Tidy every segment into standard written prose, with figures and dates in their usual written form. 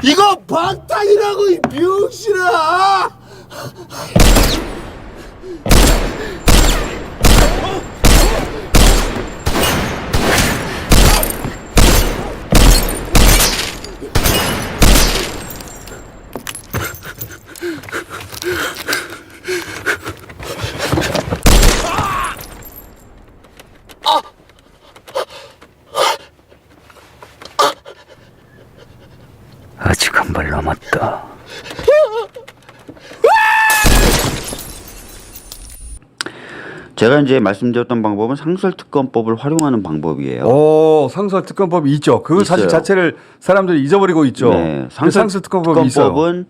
이거 방탄이라고 이 병신아! 아직 한 발 남았다. 제가 이제 말씀드렸던 방법은 상설특검법을 활용하는 방법이에요. 상설특검법이 있죠. 그 사실 있어요. 자체를 사람들이 잊어버리고 있죠. 네, 상설특검법이 있어요. 상설특검법은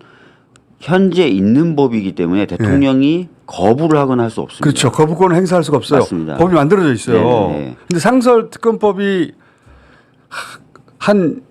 현재 있는 법이기 때문에 대통령이 거부를 하거나 할 수 없습니다. 그렇죠. 거부권을 행사할 수가 없어요. 맞습니다. 법이 만들어져 있어요. 네네. 근데 상설특검법이 한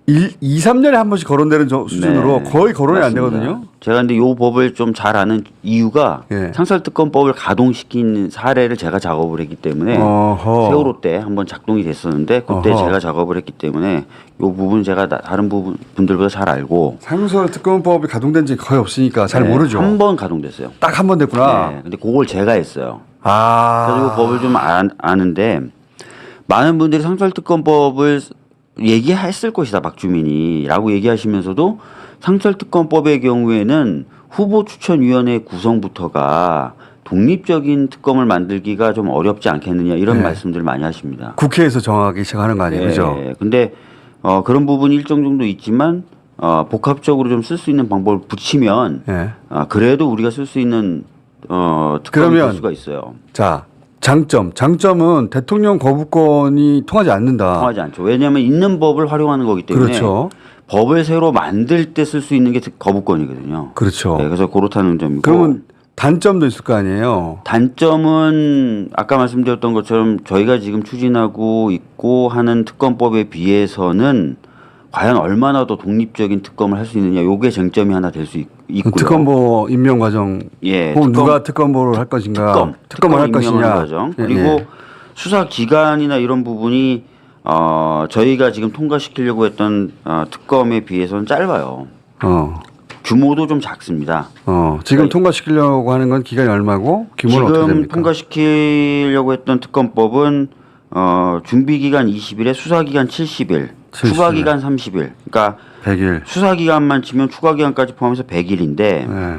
2, 3년에 한 번씩 거론되는 수준으로 네, 거의 거론이 안 맞습니다. 되거든요. 제가 근데 이 법을 좀 잘 아는 이유가 예. 상설특검법을 가동시킨 사례를 제가 작업을 했기 때문에 어허. 세월호 때 한번 작동이 됐었는데 그때 어허. 제가 작업을 했기 때문에 이 부분 제가 다른 분들보다 잘 알고 상설특검법이 가동된 적이 거의 없으니까 잘 모르죠. 한 번 가동됐어요. 딱 한 번 됐구나. 네, 근데 그걸 제가 했어요. 아. 그래서 이 법을 좀 아는데 많은 분들이 상설특검법을 얘기했을 것이다 박주민이라고 얘기하시면서도 상설특검법의 경우에는 후보추천위원회 구성부터가 독립적인 특검을 만들기가 좀 어렵지 않겠느냐 이런 네. 말씀들을 많이 하십니다. 국회에서 정하기 시작하는 거 아니에요, 그죠? 근데 그런 부분이 일정 정도 있지만 복합적으로 좀 쓸 수 있는 방법을 붙이면 예. 그래도 우리가 쓸 수 있는 특검이 그러면 될 수가 있어요. 자, 장점은 대통령 거부권이 통하지 않는다. 통하지 않죠. 왜냐하면 있는 법을 활용하는 거기 때문에 그렇죠. 법을 새로 만들 때 쓸 수 있는 게 거부권이거든요. 그렇죠. 네, 그래서 그렇다는 점이고. 그러면 단점도 있을 거 아니에요. 단점은 아까 말씀드렸던 것처럼 저희가 지금 추진하고 있고 하는 특검법에 비해서는 과연 얼마나 더 독립적인 특검을 할 수 있느냐, 요게 쟁점이 하나 될 수 있고요. 특검보 임명 과정, 예, 혹은 누가 특검보를 할 것인가, 특검을 할 임명하는 것이냐. 과정. 예, 그리고 예. 수사 기간이나 이런 부분이 저희가 지금 통과시키려고 했던 특검에 비해서는 짧아요. 규모도 좀 작습니다. 지금 통과시키려고 하는 건 기간이 얼마고 규모는 어떻게 지금 됩니까? 통과시키려고 했던 특검법은 준비 기간 20일에 수사 기간 70일, 70일. 추가 기간 30일. 그러니까 100일. 수사 기간만 치면 추가 기간까지 포함해서 100일인데 네.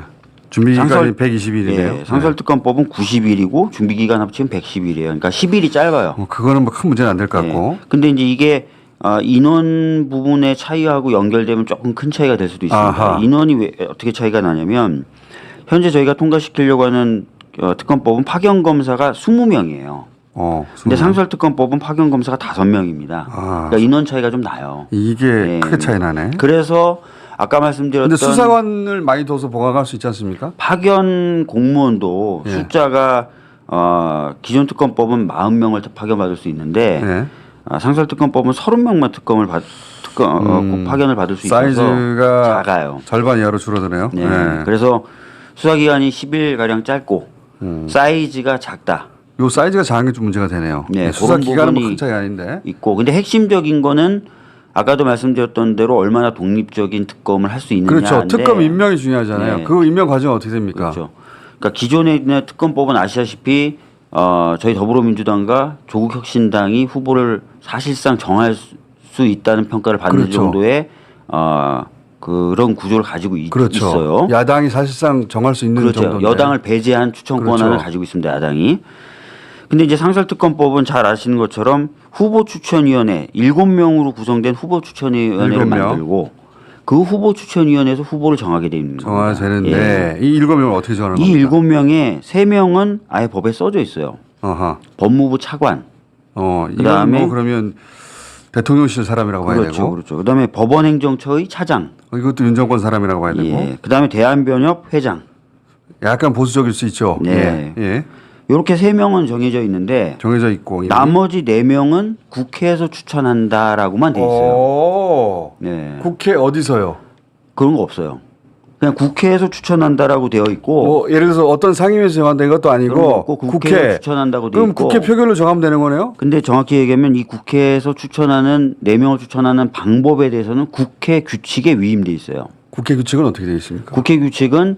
준비 기간이 120일이네요. 예, 상설특검법은 90일이고 준비 기간 합치면 110일이에요. 그러니까 10일이 짧아요. 그거는 뭐 큰 문제는 안 될 것 같고. 예. 근데 이제 이게 인원 부분의 차이하고 연결되면 조금 큰 차이가 될 수도 있습니다. 아하. 인원이 왜 어떻게 차이가 나냐면 현재 저희가 통과시키려고 하는 특검법은 파견 검사가 20명이에요. 근데 상설특검법은 파견 검사가 5명입니다. 그러니까 인원 차이가 좀 나요. 이게 예. 크게 차이 나네. 그래서 아까 말씀드렸던 근데 수사관을 많이 둬서 보강할 수 있지 않습니까? 파견 공무원도 예. 숫자가 기존 특검법은 40명을 파견받을 수 있는데 네. 상설특검법은 30명만 파견을 받을 수 있어서 사이즈가 작아요. 절반 이하로 줄어드네요. 네. 네. 그래서 수사 기간이 10일 가량 짧고 사이즈가 작다. 요 사이즈가 작은 게 좀 문제가 되네요. 네, 수사 그런 기간은 뭐 부분이 큰 차이 아닌데. 있고 근데 핵심적인 거는 아까도 말씀드렸던 대로 얼마나 독립적인 특검을 할 수 있느냐. 그렇죠. 특검 임명이 중요하잖아요. 네. 그 임명 과정 어떻게 됩니까? 그렇죠. 그러니까 기존의 특검법은 아시다시피 저희 더불어민주당과 조국혁신당이 후보를 사실상 정할 수 있다는 평가를 받는 그렇죠. 정도의 그런 구조를 가지고 그렇죠. 있어요. 야당이 사실상 정할 수 있는 그렇죠. 정도인데. 여당을 배제한 추천 그렇죠. 권한을 가지고 있습니다. 야당이. 근데 이제 상설특검법은 잘 아시는 것처럼 후보추천위원회 7명으로 구성된 후보추천위원회를 7명. 만들고 그 후보추천위원회에서 후보를 정하게 되어 있는 정해야 겁니다. 되는데 이 7명을 어떻게 정하는 이 겁니까? 7명에 3명은 아예 법에 써져 있어요. 어허. 법무부 차관. 이건 그다음에 뭐 그러면 대통령실 사람이라고 봐야 그렇죠. 되고. 그렇죠. 그다음에 법원행정처의 차장. 이것도 윤 정권 사람이라고 봐야 되고. 예. 그다음에 대한변협 회장. 약간 보수적일 수 있죠. 네. 예. 예. 이렇게 3명은 정해져 있는데 정해져 있고. 이름이. 나머지 4명은 국회에서 추천한다라고만 돼 있어요. 오. 네. 국회 어디서요? 그런 거 없어요. 그냥 국회에서 추천한다라고 되어 있고 뭐 예를 들어서 어떤 상임위에서 정한다 이것도 그런 거 아니고 없고 국회에서 추천한다고 되어 그럼 있고 국회 표결로 정하면 되는 거네요? 근데 정확히 얘기하면 이 국회에서 추천하는 4명을 추천하는 방법에 대해서는 국회 규칙에 위임돼 있어요. 국회 규칙은 어떻게 되어 있습니까? 국회 규칙은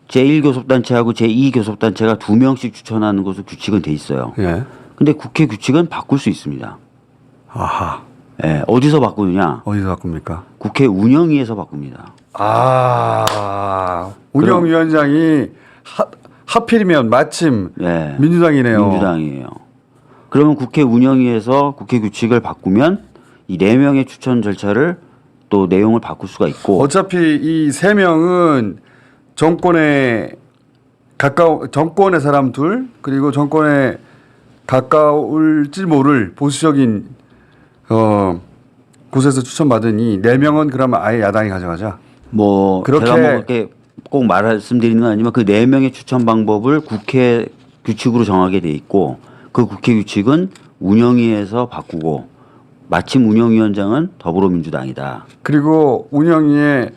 제1교섭단체하고 제2교섭단체가 2명씩 추천하는 것으로 규칙은 돼 있어요. 예. 근데 국회 규칙은 바꿀 수 있습니다. 아하. 예, 어디서 바꾸느냐? 어디서 바꿉니까? 국회 운영위에서 바꿉니다. 운영위원장이 하필이면 마침 네. 민주당이네요. 민주당이에요. 그러면 국회 운영위에서 국회 규칙을 바꾸면 이 4명의 추천 절차를 또 내용을 바꿀 수가 있고 어차피 이 3명은 정권의 사람 둘 그리고 정권에 가까울지 모를 보수적인 곳에서 추천받으니 4명은 그러면 아예 야당이 가져가자. 뭐 그렇게 제가 뭐 그렇게 꼭 말씀드리는 건 아니지만 그 4명의 추천 방법을 국회 규칙으로 정하게 돼 있고 그 국회 규칙은 운영위에서 바꾸고 마침 운영위원장은 더불어민주당이다. 그리고 운영위의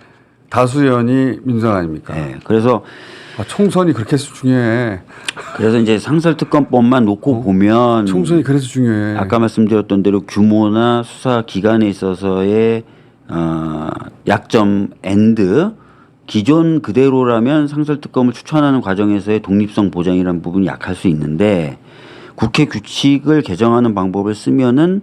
다수 의원이 민주당 아닙니까? 네, 그래서 총선이 그렇게 중요해. 그래서 이제 상설특검법만 놓고 보면 총선이 그래서 중요해. 아까 말씀드렸던 대로 규모나 수사 기간에 있어서의 약점 앤드 기존 그대로라면 상설특검을 추천하는 과정에서의 독립성 보장이라는 부분이 약할 수 있는데 국회 규칙을 개정하는 방법을 쓰면은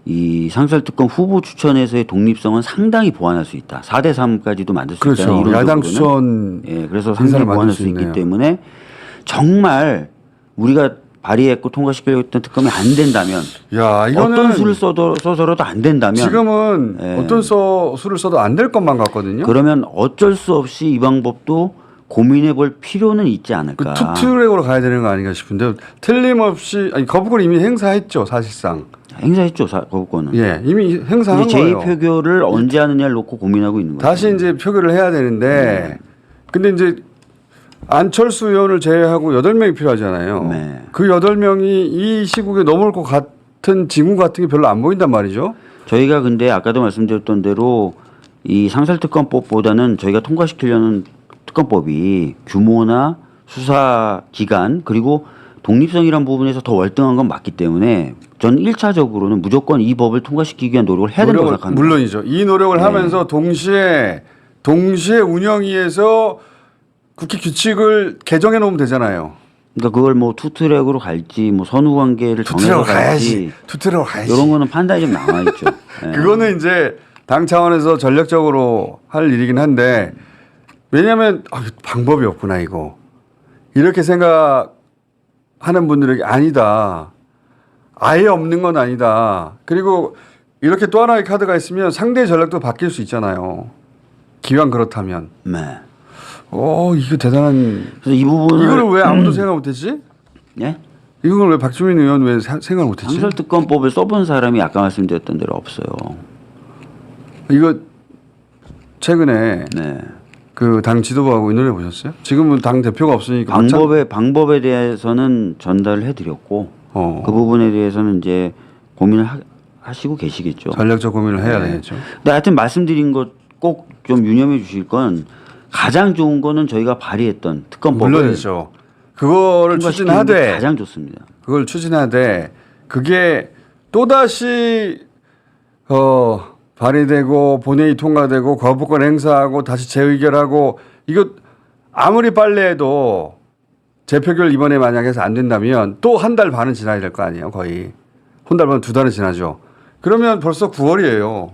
이 상설특검 후보 추천에서의 독립성은 상당히 보완할 수 있다. 4대 3까지도 만들 수 그렇죠. 있다. 이론적으로는. 야당 추천 예, 그래서 상당히 보완할 수 있기 때문에 정말 우리가 발의했고 통과시키려고 했던 특검이 안 된다면 야, 이거는 어떤 수를 써서라도 안 된다면 지금은 예. 어떤 수를 써도 안 될 것만 같거든요. 그러면 어쩔 수 없이 이 방법도 고민해 볼 필요는 있지 않을까. 투트랙으로 가야 되는 거 아닌가 싶은데 틀림없이 거부권 이미 행사했죠 사실상. 행사했죠 거부권은. 예, 이미 행사한 이제 거예요. 제2표결을 언제 하느냐를 놓고 고민하고 있는 거죠. 다시 이제 표결을 해야 되는데 근데 이제 안철수 의원을 제외하고 8명이 필요하잖아요. 네. 그 8명이 이 시국에 넘어올 것 같은 징후 같은 게 별로 안 보인단 말이죠. 저희가 근데 아까도 말씀드렸던 대로 이 상설특검법보다는 저희가 통과시키려는 특검법이 규모나 수사 기간 그리고 독립성이란 부분에서 더 월등한 건 맞기 때문에 저는 1차적으로는 무조건 이 법을 통과시키기 위한 노력을 해야 된다고 생각합니다. 물론이죠. 이 노력을 하면서 동시에 운영위에서 국회 규칙을 개정해 놓으면 되잖아요. 그러니까 그걸 뭐 투트랙으로 갈지 뭐 선후 관계를 정해서 갈지 투트랙으로 가야지. 이런 거는 판단이 좀 남아 있죠. 네. 그거는 이제 당 차원에서 전략적으로 할 일이긴 한데 왜냐하면 방법이 없구나 이거 이렇게 생각하는 분들에게 아니다. 아예 없는 건 아니다. 그리고 이렇게 또 하나의 카드가 있으면 상대의 전략도 바뀔 수 있잖아요. 기왕 그렇다면. 네. 이거 대단한. 그래서 이 부분을 이거를 왜 아무도 생각 못했지? 네? 이걸 왜 박주민 의원 왜 생각 못했지? 상설특검법을 써본 사람이 아까 말씀드렸던 대로 없어요. 이거 최근에 네. 그 당 지도부하고 의논해 보셨어요? 지금은 당 대표가 없으니까 방법에 대해서는 전달을 해드렸고 그 부분에 대해서는 이제 고민을 하시고 계시겠죠. 전략적 고민을 해야 되겠죠. 근데 하여튼 말씀드린 것 꼭 좀 유념해 주실 건 가장 좋은 거는 저희가 발의했던 특검법을 물론이죠. 그거를 추진하되 가장 좋습니다. 그걸 추진하되 그게 또다시 발의되고 본회의 통과되고 거부권 행사하고 다시 재의결하고 이거 아무리 빨리 해도 재표결 이번에 만약에 해서 안 된다면 또 한 달 반은 지나야 될 거 아니에요. 거의 한 달 반 2달은 지나죠. 그러면 벌써 9월이에요.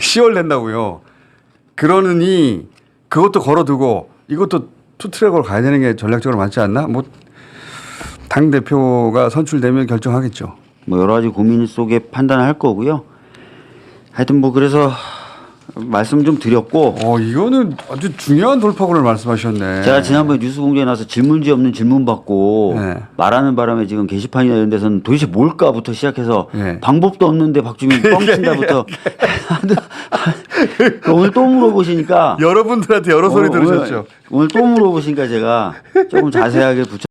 10월 된다고요. 그러느니 그것도 걸어두고 이것도 투트랙으로 가야 되는 게 전략적으로 맞지 않나? 뭐 당 대표가 선출되면 결정하겠죠. 뭐 여러 가지 고민 속에 판단할 거고요. 하여튼 뭐 그래서 말씀 좀 드렸고. 이거는 아주 중요한 돌파구를 말씀하셨네. 제가 지난번에 뉴스공장에 나와서 질문지 없는 질문 받고 네. 말하는 바람에 지금 게시판이나 이런 데서는 도대체 뭘까부터 시작해서 네. 방법도 없는데 박주민 뻥친다부터 오늘 또 물어보시니까 여러분들한테 여러 소리 들으셨죠. 오늘 또 물어보시니까 제가 조금 자세하게